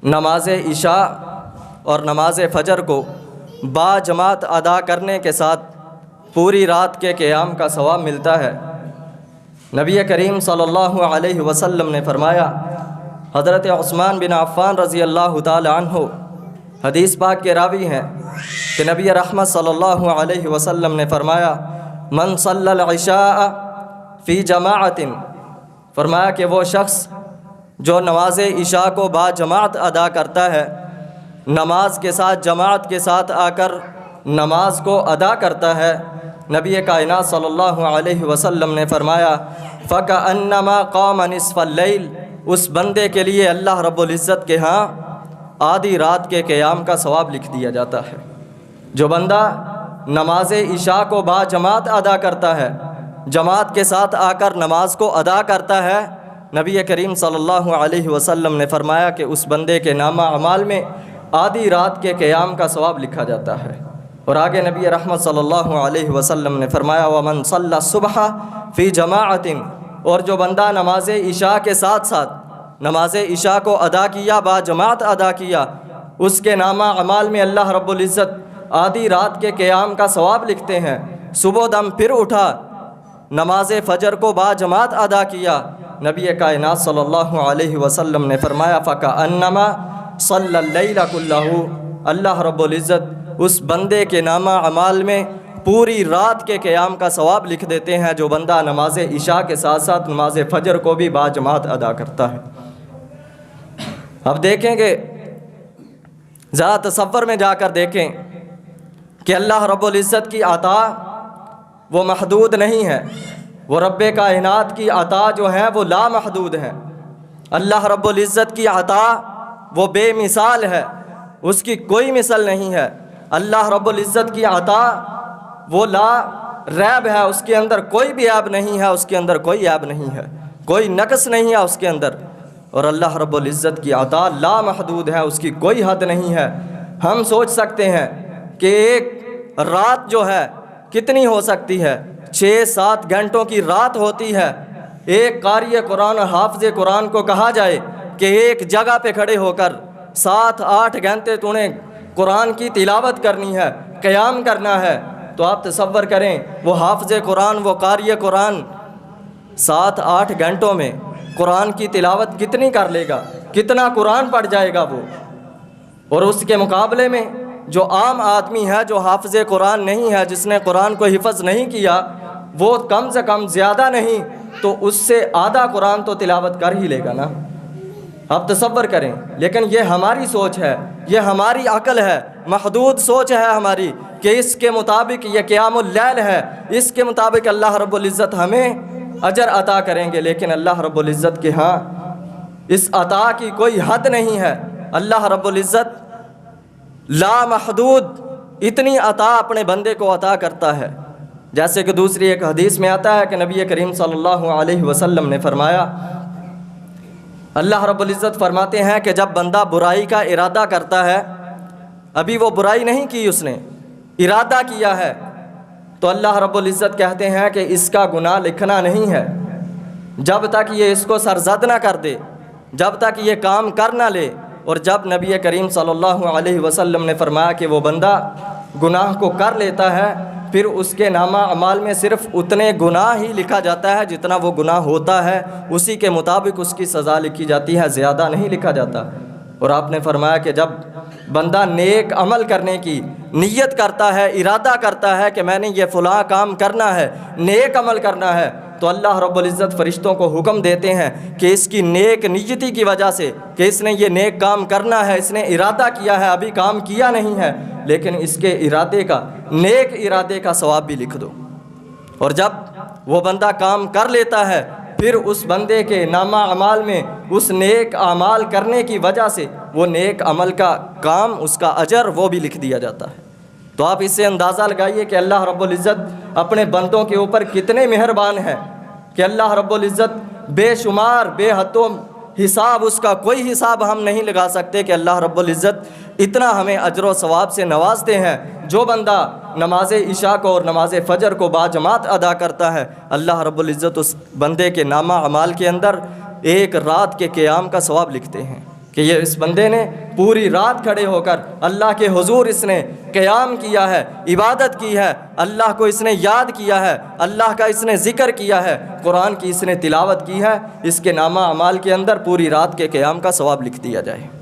نماز عشاء اور نماز فجر کو با جماعت ادا کرنے کے ساتھ پوری رات کے قیام کا ثواب ملتا ہے۔ نبی کریم صلی اللہ علیہ وسلم نے فرمایا، حضرت عثمان بن عفان رضی اللہ تعالی عنہ حدیث پاک کے راوی ہیں کہ نبی رحمت صلی اللہ علیہ وسلم نے فرمایا، من صلی العشاء فی جماعت، فرمایا کہ وہ شخص جو نماز عشاء کو با جماعت ادا کرتا ہے، نماز کے ساتھ جماعت کے ساتھ آ کر نماز کو ادا کرتا ہے، نبی کائنات صلی اللہ علیہ وسلم نے فرمایا، فَكَأَنَّمَا قَامَ نِصْفَ اللَّيْلِ، اس بندے کے لیے اللہ رب العزت کے ہاں آدھی رات کے قیام کا ثواب لکھ دیا جاتا ہے۔ جو بندہ نماز عشاء کو با جماعت ادا کرتا ہے، جماعت کے ساتھ آ کر نماز کو ادا کرتا ہے، نبی کریم صلی اللہ علیہ وسلم نے فرمایا کہ اس بندے کے نامہ اعمال میں آدھی رات کے قیام کا ثواب لکھا جاتا ہے۔ اور آگے نبی رحمت صلی اللہ علیہ وسلم نے فرمایا، وَمَنْ صَلَّى الصُّبْحَ فِي جَمَاعَةٍ، اور جو بندہ نماز عشاء کے ساتھ ساتھ نماز عشاء کو ادا کیا، با جماعت ادا کیا، اس کے نامہ اعمال میں اللہ رب العزت آدھی رات کے قیام کا ثواب لکھتے ہیں۔ صبح دم پھر اٹھا، نماز فجر کو با جماعت ادا کیا، نبی کائنات صلی اللہ علیہ وسلم نے فرمایا، فَكَأَنَّمَا صَلَّى اللَّيْلَ كُلَّهُ، اللہ رب العزت اس بندے کے نامہ اعمال میں پوری رات کے قیام کا ثواب لکھ دیتے ہیں، جو بندہ نماز عشاء کے ساتھ ساتھ نماز فجر کو بھی با جماعت ادا کرتا ہے۔ اب دیکھیں کہ ذرا تصور میں جا کر دیکھیں کہ اللہ رب العزت کی عطا وہ محدود نہیں ہے، وہ رب کائنات کی عطا جو ہے وہ لامحدود ہے۔ اللہ رب العزت کی عطا وہ بے مثال ہے، اس کی کوئی مثل نہیں ہے۔ اللہ رب العزت کی عطا وہ لا ریب ہے، اس کے اندر کوئی بھی عیب نہیں ہے، اس کے اندر کوئی عیب نہیں ہے، کوئی نقص نہیں ہے اس کے اندر۔ اور اللہ رب العزت کی عطا لامحدود ہے، اس کی کوئی حد نہیں ہے۔ ہم سوچ سکتے ہیں کہ ایک رات جو ہے کتنی ہو سکتی ہے، 6-7 گھنٹوں کی رات ہوتی ہے۔ ایک قاری قرآن اور حافظ قرآن کو کہا جائے کہ ایک جگہ پہ کھڑے ہو کر 7-8 گھنٹے تو نے قرآن کی تلاوت کرنی ہے، قیام کرنا ہے، تو آپ تصور کریں وہ حافظ قرآن، وہ قاری قرآن 7-8 گھنٹوں میں قرآن کی تلاوت کتنی کر لے گا، کتنا قرآن پڑھ جائے گا وہ۔ اور اس کے مقابلے میں جو عام آدمی ہے، جو حافظ قرآن نہیں ہے، جس نے قرآن کو حفظ نہیں کیا، وہ کم سے کم زیادہ نہیں تو اس سے آدھا قرآن تو تلاوت کر ہی لے گا نا۔ آپ تصور کریں، لیکن یہ ہماری سوچ ہے، یہ ہماری عقل ہے، محدود سوچ ہے ہماری کہ اس کے مطابق یہ قیام اللیل ہے، اس کے مطابق اللہ رب العزت ہمیں اجر عطا کریں گے، لیکن اللہ رب العزت کے ہاں اس عطا کی کوئی حد نہیں ہے۔ اللہ رب العزت لامحدود اتنی عطا اپنے بندے کو عطا کرتا ہے۔ جیسے کہ دوسری ایک حدیث میں آتا ہے کہ نبی کریم صلی اللہ علیہ وسلم نے فرمایا، اللہ رب العزت فرماتے ہیں کہ جب بندہ برائی کا ارادہ کرتا ہے، ابھی وہ برائی نہیں کی، اس نے ارادہ کیا ہے، تو اللہ رب العزت کہتے ہیں کہ اس کا گناہ لکھنا نہیں ہے جب تک یہ اس کو سرزد نہ کر دے، جب تک یہ کام کر نہ لے۔ اور جب نبی کریم صلی اللہ علیہ وسلم نے فرمایا کہ وہ بندہ گناہ کو کر لیتا ہے، پھر اس کے نامہ اعمال میں صرف اتنے گناہ ہی لکھا جاتا ہے جتنا وہ گناہ ہوتا ہے، اسی کے مطابق اس کی سزا لکھی جاتی ہے، زیادہ نہیں لکھا جاتا۔ اور آپ نے فرمایا کہ جب بندہ نیک عمل کرنے کی نیت کرتا ہے، ارادہ کرتا ہے کہ میں نے یہ فلاں کام کرنا ہے، نیک عمل کرنا ہے، تو اللہ رب العزت فرشتوں کو حکم دیتے ہیں کہ اس کی نیک نیتی کی وجہ سے کہ اس نے یہ نیک کام کرنا ہے، اس نے ارادہ کیا ہے، ابھی کام کیا نہیں ہے، لیکن اس کے ارادے کا، نیک ارادے کا ثواب بھی لکھ دو۔ اور جب وہ بندہ کام کر لیتا ہے، پھر اس بندے کے نامہ اعمال میں اس نیک اعمال کرنے کی وجہ سے وہ نیک عمل کا کام، اس کا اجر وہ بھی لکھ دیا جاتا ہے۔ تو آپ اس سے اندازہ لگائیے کہ اللہ رب العزت اپنے بندوں کے اوپر کتنے مہربان ہیں، کہ اللہ رب العزت بے شمار، بے حد و حساب، اس کا کوئی حساب ہم نہیں لگا سکتے کہ اللہ رب العزت اتنا ہمیں اجر و ثواب سے نوازتے ہیں۔ جو بندہ نماز عشاء کو اور نماز فجر کو با جماعت ادا کرتا ہے، اللہ رب العزت اس بندے کے نامہ اعمال کے اندر ایک رات کے قیام کا ثواب لکھتے ہیں۔ کہ یہ اس بندے نے پوری رات کھڑے ہو کر اللہ کے حضور اس نے قیام کیا ہے، عبادت کی ہے، اللہ کو اس نے یاد کیا ہے، اللہ کا اس نے ذکر کیا ہے، قرآن کی اس نے تلاوت کی ہے، اس کے نامہ اعمال کے اندر پوری رات کے قیام کا ثواب لکھ دیا جائے۔